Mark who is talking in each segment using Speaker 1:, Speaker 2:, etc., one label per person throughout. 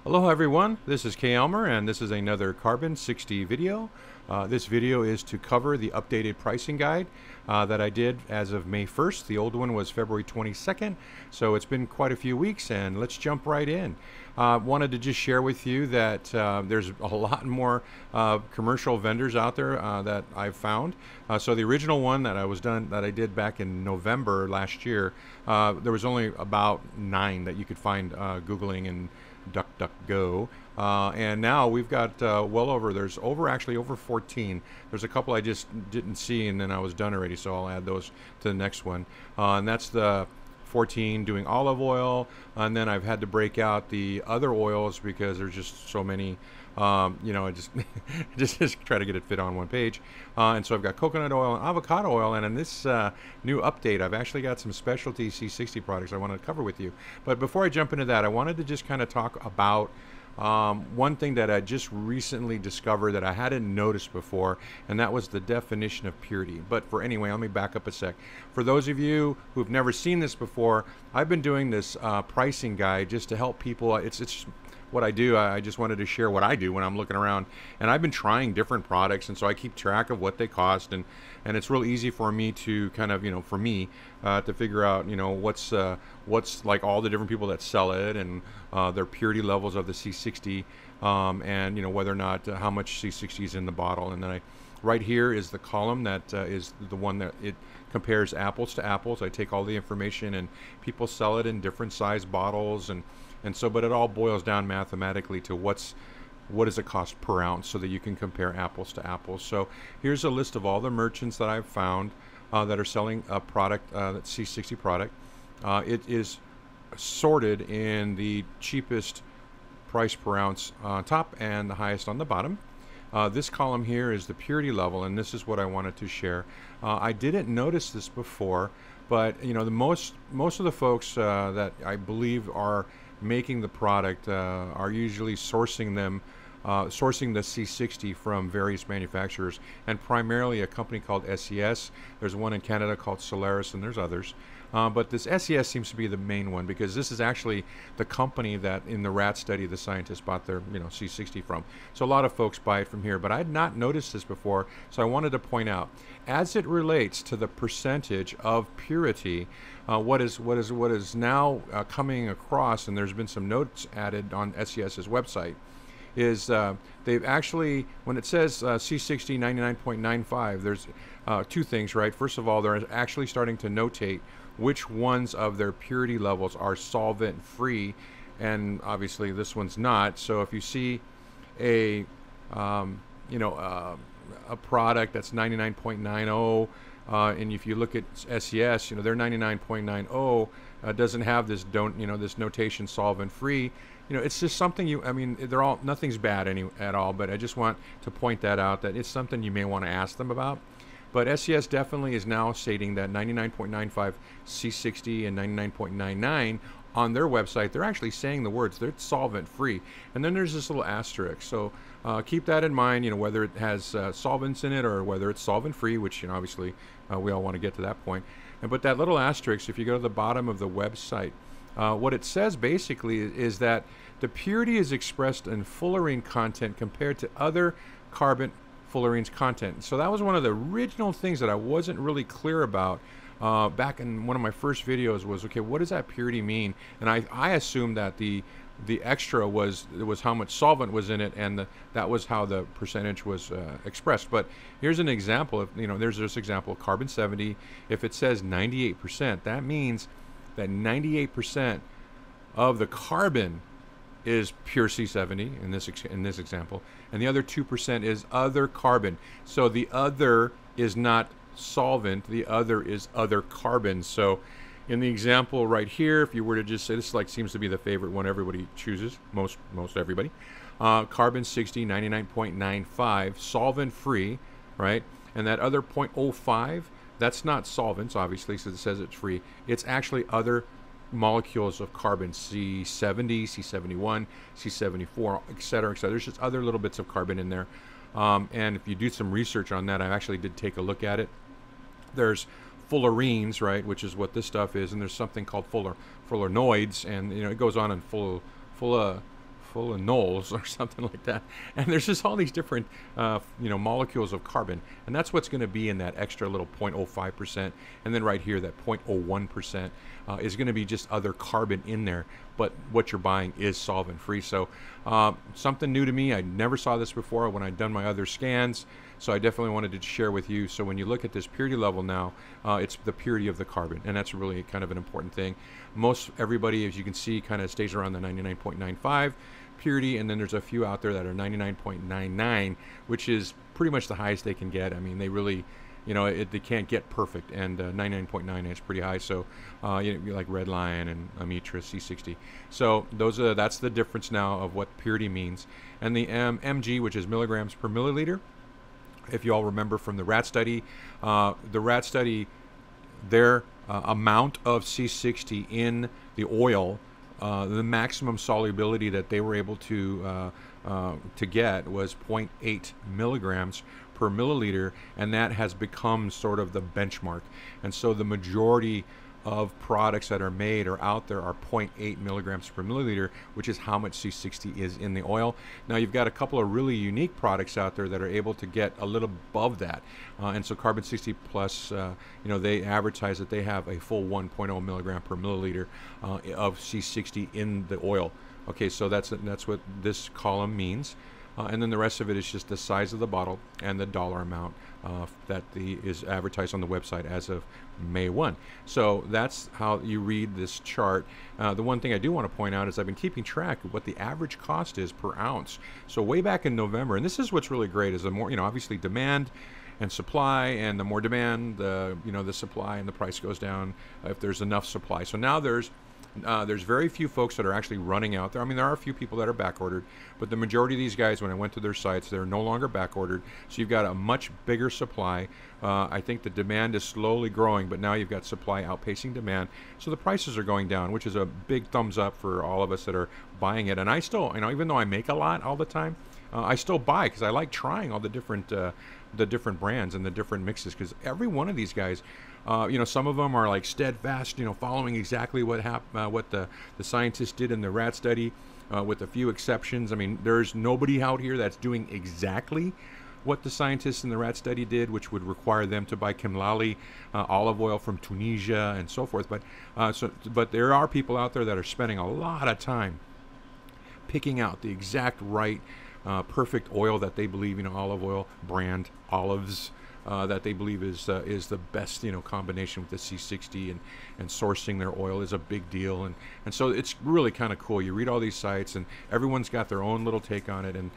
Speaker 1: Aloha everyone, this is K. Elmer and this is another Carbon 60 video. This video is to cover the updated pricing guide that I did as of May 1st. The old one was February 22nd, so it's been quite a few weeks and let's jump right in. Wanted to just share with you that there's a lot more commercial vendors out there that I've found. So the original one that I did back in November last year, there was only about 9 that you could find Googling and DuckDuckGo, and now we've got there's actually over 14. There's a couple I just didn't see and then I was done already, so I'll add those to the next one, and that's the 14 doing olive oil, and then I've had to break out the other oils because there's just so many. I just just try to get it fit on one page, and so I've got coconut oil and avocado oil, and in this new update I've actually got some specialty C60 products I want to cover with you. But before I jump into that, I wanted to just kind of talk about one thing that I just recently discovered that I hadn't noticed before, and that was the definition of purity. But anyway, let me back up a sec. For those of you who've never seen this before, I've been doing this pricing guide just to help people. It's what I do. I just wanted to share what I do when I'm looking around, and I've been trying different products, and so I keep track of what they cost, and it's real easy for me to kind of, to figure out, what's like all the different people that sell it, and their purity levels of the C60, and whether or not how much C60 is in the bottle. And then right here is the column that is the one that it compares apples to apples. I take all the information, and people sell it in different size bottles, but it all boils down mathematically to what does it cost per ounce, so that you can compare apples to apples. So here's a list of all the merchants that I've found that are selling a product, that C60 product. It is sorted in the cheapest price per ounce on top and the highest on the bottom. This column here is the purity level, and this is what I wanted to share. I didn't notice this before, but the most of the folks that I believe are making the product are usually sourcing the C60 from various manufacturers, and primarily a company called SES. There's one in Canada called Solaris, and there's others. But this SES seems to be the main one, because this is actually the company that in the rat study the scientists bought their C60 from. So a lot of folks buy it from here, but I had not noticed this before, so I wanted to point out, as it relates to the percentage of purity, what is now coming across, and there's been some notes added on SES's website, is they've actually, when it says C60 99.95, there's two things, right? First of all, they're actually starting to notate which ones of their purity levels are solvent free, and obviously this one's not. So if you see a product that's 99.90, and if you look at SES, their 99.90 doesn't have this this notation solvent free. It's just something nothing's bad at all, but I just want to point that out, that it's something you may want to ask them about. But SES definitely is now stating that 99.95 C60 and 99.99 on their website, they're actually saying the words, they're solvent free. And then there's this little asterisk. So keep that in mind, whether it has solvents in it or whether it's solvent free, which obviously we all want to get to that point. But that little asterisk, if you go to the bottom of the website, what it says basically is that the purity is expressed in fullerene content compared to other carbon fullerenes content. So that was one of the original things that I wasn't really clear about back in one of my first videos, was, okay, what does that purity mean? And I assumed that the extra was how much solvent was in it, and that was how the percentage was expressed. But here's an example of, there's this example of carbon 70. If it says 98%, that means that 98% of the carbon is pure C70 in this example, and the other 2% is other carbon. So the other is not solvent, the other is other carbon. So in the example right here, if you were to just say, this seems to be the favorite one everybody chooses, most everybody, carbon 60 99.95 solvent free, right? And that other 0.05, that's not solvents, obviously, so it says it's free. It's actually other molecules of carbon, C70, C71, C74, etc., etc. There's just other little bits of carbon in there. And if you do some research on that, I actually did take a look at it. There's fullerenes, right, which is what this stuff is, and there's something called fullerenoids, and it goes on, and full of knolls or something like that. And there's just all these different, molecules of carbon, and that's what's going to be in that extra little 0.05%. And then right here, that 0.01% is going to be just other carbon in there. But what you're buying is solvent-free. So something new to me. I never saw this before when I'd done my other scans. So I definitely wanted to share with you. So when you look at this purity level now, it's the purity of the carbon, and that's really kind of an important thing. Most everybody, as you can see, kind of stays around the 99.95 purity, and then there's a few out there that are 99.99, which is pretty much the highest they can get. I mean, they really, they can't get perfect, and 99.9 is pretty high. So, like Red Lion and Amitra C60. So that's the difference now of what purity means. And the mg, which is milligrams per milliliter. If you all remember from the rat study, their amount of C60 in the oil, the maximum solubility that they were able to get was 0.8 milligrams per milliliter, and that has become sort of the benchmark. And so the majority of products that are made or out there are 0.8 milligrams per milliliter, which is how much C60 is in the oil. Now you've got a couple of really unique products out there that are able to get a little above that, and so Carbon 60 Plus, they advertise that they have a full 1.0 milligram per milliliter of C60 in the oil. Okay, so that's what this column means. And then the rest of it is just the size of the bottle and the dollar amount that is advertised on the website as of May 1. So that's how you read this chart. The one thing I do want to point out is I've been keeping track of what the average cost is per ounce. So way back in November, and this is what's really great, is the more, obviously demand and supply, and the more demand, the supply and the price goes down if there's enough supply. So now there's very few folks that are actually running out there. I mean, there are a few people that are back ordered, but the majority of these guys, when I went to their sites, they're no longer back ordered. So you've got a much bigger supply. I think the demand is slowly growing, but now you've got supply outpacing demand. So the prices are going down, which is a big thumbs up for all of us that are buying it. And I still, even though I make a lot all the time, I still buy because I like trying all the different brands and the different mixes, because every one of these guys, some of them are like steadfast, following exactly what the scientists did in the rat study, with a few exceptions. I mean, there's nobody out here that's doing exactly what the scientists in the rat study did, which would require them to buy Kimlali olive oil from Tunisia and so forth. But there are people out there that are spending a lot of time picking out the exact right perfect oil that they believe, olive oil brand olives, that they believe is the best, combination with the C60, and sourcing their oil is a big deal, and so it's really kind of cool. You read all these sites, and everyone's got their own little take on it, and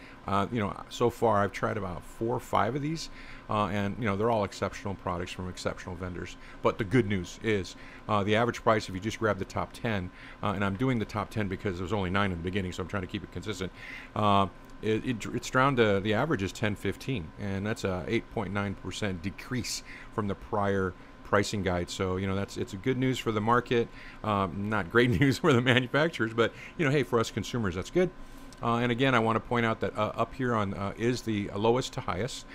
Speaker 1: so far I've tried about 4 or 5 of these, and they're all exceptional products from exceptional vendors. But the good news is the average price, if you just grab the top 10, and I'm doing the top 10 because there was only 9 in the beginning, so I'm trying to keep it consistent. It's down to, the average is 10.15, and that's a 8.9% decrease from the prior pricing guide. So it's a good news for the market, not great news for the manufacturers, but hey, for us consumers, that's good. And again, I want to point out that up here on is the lowest to highest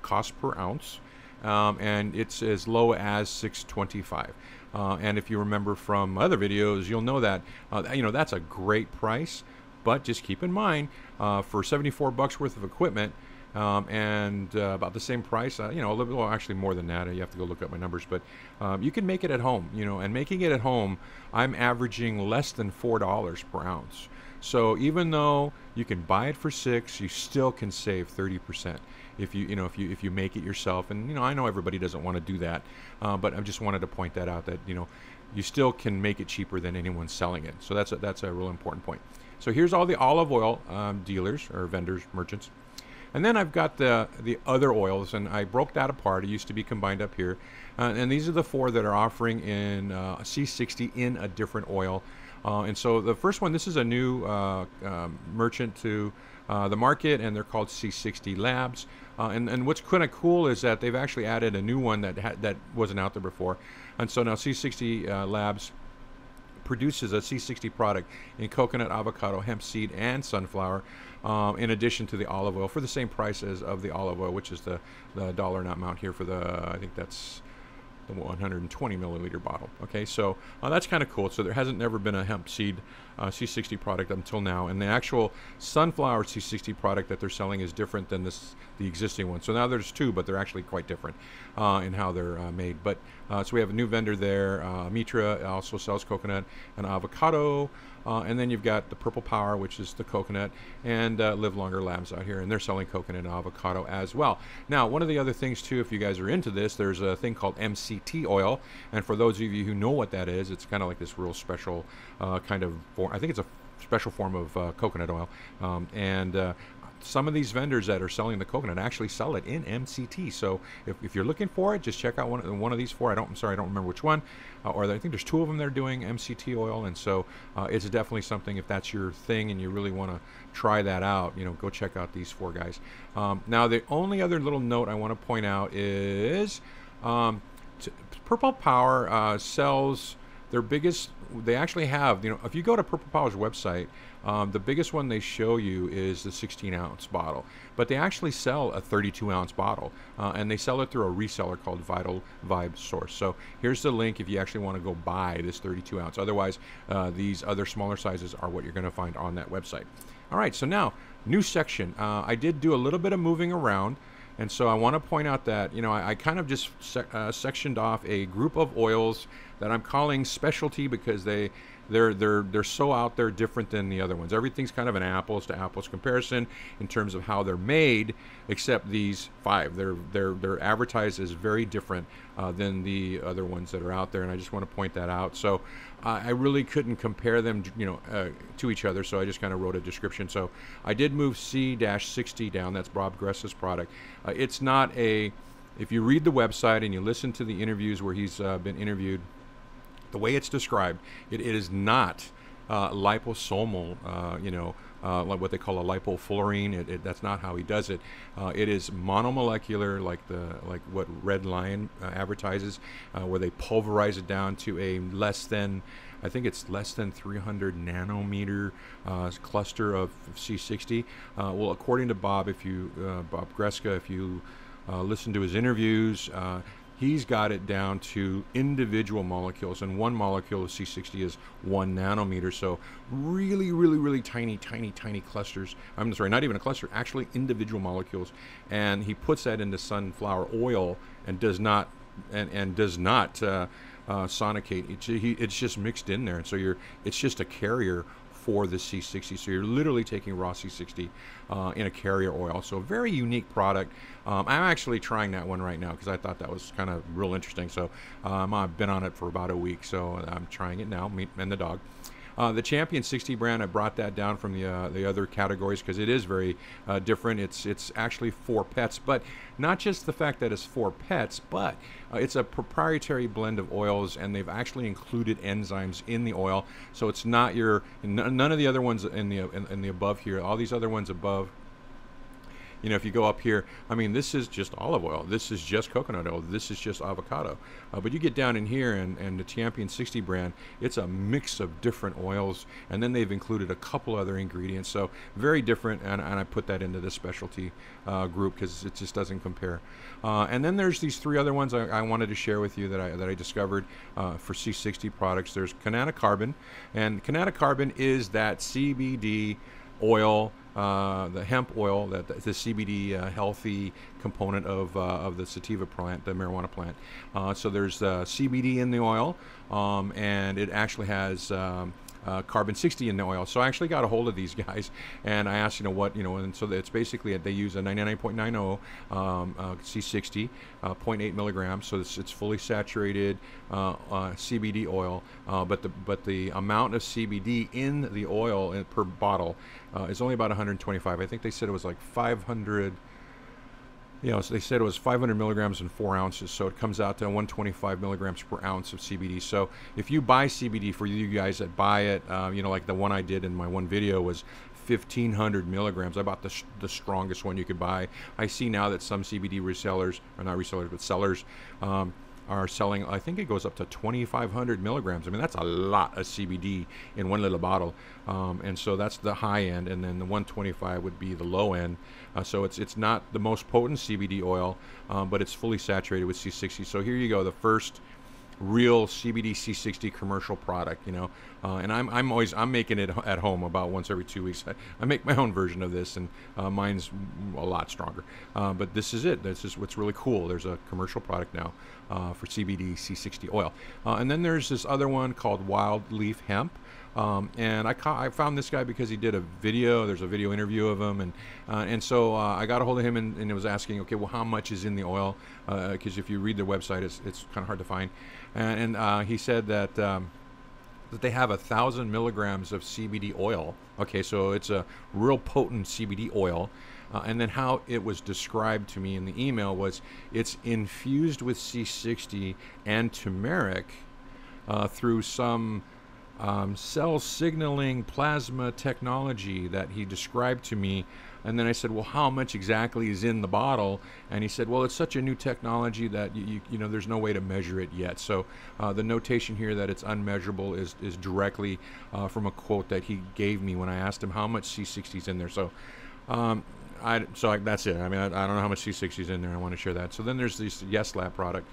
Speaker 1: cost per ounce, and it's as low as $6.25. And if you remember from other videos, you'll know that that's a great price. But just keep in mind, for $74 worth of equipment, and about the same price, a little bit, well, actually more than that. You have to go look up my numbers, but you can make it at home. And making it at home, I'm averaging less than $4 per ounce. So even though you can buy it for $6, you still can save 30% if you make it yourself. And I know everybody doesn't want to do that, but I just wanted to point that out, that you still can make it cheaper than anyone selling it. So that's a real important point. So here's all the olive oil dealers or vendors, merchants. And then I've got the other oils, and I broke that apart. It used to be combined up here. And these are the 4 that are offering in C60 in a different oil. And so the first one, this is a new merchant to the market, and they're called C60 Labs. And what's kind of cool is that they've actually added a new one that wasn't out there before. And so now C60 Labs produces a C60 product in coconut, avocado, hemp seed, and sunflower, in addition to the olive oil, for the same price as of the olive oil, which is the dollar amount here for the, I think that's the 120 milliliter bottle. Okay, so that's kind of cool. So there hasn't never been a hemp seed C60 product until now, and the actual sunflower C60 product that they're selling is different than the existing one. So now there's two, but they're actually quite different in how they're made. But so we have a new vendor there. Mitra also sells coconut and avocado. And then you've got the Purple Power, which is the coconut, and Live Longer Labs out here, and they're selling coconut and avocado as well. Now, one of the other things too, if you guys are into this, there's a thing called MCT oil, and for those of you who know what that is, it's kind of like this real special kind of form. I think it's a special form of coconut oil, and some of these vendors that are selling the coconut actually sell it in MCT. So if you're looking for it, just check out one of these four. I'm sorry, I don't remember which one. Or I think there's two of them that are doing MCT oil, and so it's definitely something. If that's your thing and you really want to try that out, go check out these four guys. Now, the only other little note I want to point out is Purple Power sells their biggest. They actually have, if you go to Purple Power's website, the biggest one they show you is the 16-ounce bottle, but they actually sell a 32-ounce bottle, and they sell it through a reseller called Vital Vibe Source. So here's the link if you actually want to go buy this 32-ounce. Otherwise, these other smaller sizes are what you're going to find on that website. All right, so now, new section. I did do a little bit of moving around, and so I want to point out that, I kind of just sectioned off a group of oils that I'm calling specialty because they're so out there, different than the other ones. Everything's kind of an apples to apples comparison in terms of how they're made, except these five. They're advertised as very different than the other ones that are out there, and I just want to point that out. So I really couldn't compare them, to each other, so I just kind of wrote a description. So I did move C60 down. That's Bob Gressa's product. It's not a. If you read the website and you listen to the interviews where he's been interviewed, the way it's described, it is not liposomal, like what they call a lipofullerene. That's not how he does it. It is monomolecular, like what Red Lion advertises, where they pulverize it down to a I think it's less than 300 nanometer cluster of C60. Well, according to Bob, Bob Greska, if you listen to his interviews, he's got it down to individual molecules, and one molecule of C60 is 1 nanometer. So really, really, really tiny clusters. I'm sorry, not even a cluster, actually individual molecules. And he puts that into sunflower oil and does not sonicate. It's just mixed in there, and so it's just a carrier for the C60. So you're literally taking raw C60 in a carrier oil. So a very unique product. I'm actually trying that one right now because I thought that was kind of real interesting. So I've been on it for about a week, so I'm trying it now, me and the dog. The Champion 60 brand, I brought that down from the other categories because it is very different. It's actually for pets, but not just the fact that it's for pets, but it's a proprietary blend of oils, and they've actually included enzymes in the oil. So it's not none of the other ones in the above here. All these other ones above. If you go up here, I mean, this is just olive oil. This is just coconut oil. This is just avocado. But you get down in here, and the Champion 60 brand, it's a mix of different oils, and then they've included a couple other ingredients. So very different, and I put that into the specialty group because it just doesn't compare. And then there's these three other ones I wanted to share with you that I discovered for C60 products. There's Kanata Carbon, and Kanata Carbon is that CBD oil, the hemp oil, the CBD healthy component of the sativa plant, the marijuana plant. So there's CBD in the oil, and it actually has carbon 60 in the oil. So I actually got a hold of these guys, and I asked, and so it's basically they use a 99.90 C60, 0.8 milligrams. So it's fully saturated CBD oil, but the amount of CBD in the oil per bottle is only about 125. I think they said it was like 500. So they said it was 500 milligrams in 4 ounces, so it comes out to 125 milligrams per ounce of CBD. So if you buy CBD, for you guys that buy it, like the one I did in my one video was 1,500 milligrams. I bought the strongest one you could buy. I see now that some CBD resellers, or not resellers, but sellers, are selling, I think it goes up to 2,500 milligrams. I mean, that's a lot of CBD in one little bottle. And so that's the high end, and then the 125 would be the low end. So it's not the most potent CBD oil, but it's fully saturated with C60. So here you go, the first real CBD C60 commercial product, and I'm making it at home about once every 2 weeks. I make my own version of this, and mine's a lot stronger. But this is it. This is what's really cool. There's a commercial product now for CBD C60 oil, and then there's this other one called Wild Leaf Hemp. And I found this guy because he did a video. There's a video interview of him, and so I got a hold of him, and it was asking, okay, well, how much is in the oil? Because if you read their website, it's kind of hard to find. And he said that they have 1,000 milligrams of CBD oil. Okay, so it's a real potent CBD oil. And then how it was described to me in the email was it's infused with C60 and turmeric through some cell signaling plasma technology that he described to me. And then I said, well, how much exactly is in the bottle? And he said, well, it's such a new technology that you know there's no way to measure it yet. So the notation here that it's unmeasurable is directly from a quote that he gave me when I asked him how much C60 is in there. So that's it. I mean, I don't know how much C60 is in there. I want to share that. So then there's this Yes Lab product.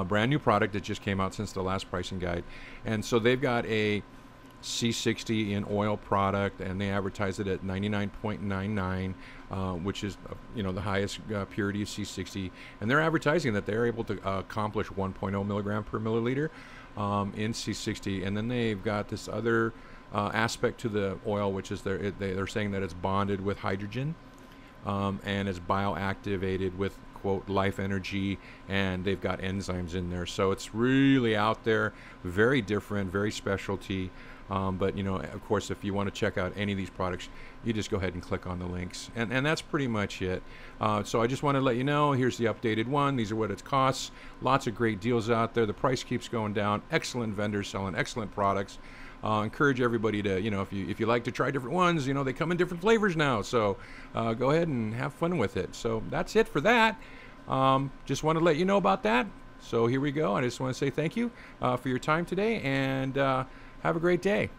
Speaker 1: Brand new product that just came out since the last pricing guide, and so they've got a C60 in oil product, and they advertise it at 99.99, which is the highest purity of C60, and they're advertising that they're able to accomplish 1.0 milligram per milliliter in C60, and then they've got this other aspect to the oil, which is they're saying that it's bonded with hydrogen, and it's bioactivated with quote life energy, and they've got enzymes in there. So it's really out there, very different, very specialty. But of course, if you want to check out any of these products, you just go ahead and click on the links, and that's pretty much it. So I just want to let you know, here's the updated one. These are what it costs. Lots of great deals out there. The price keeps going down. Excellent vendors selling excellent products. Encourage everybody to, if you like to try different ones, they come in different flavors now. So go ahead and have fun with it. So that's it for that. Just want to let you know about that. So here we go. I just want to say thank you for your time today, and have a great day.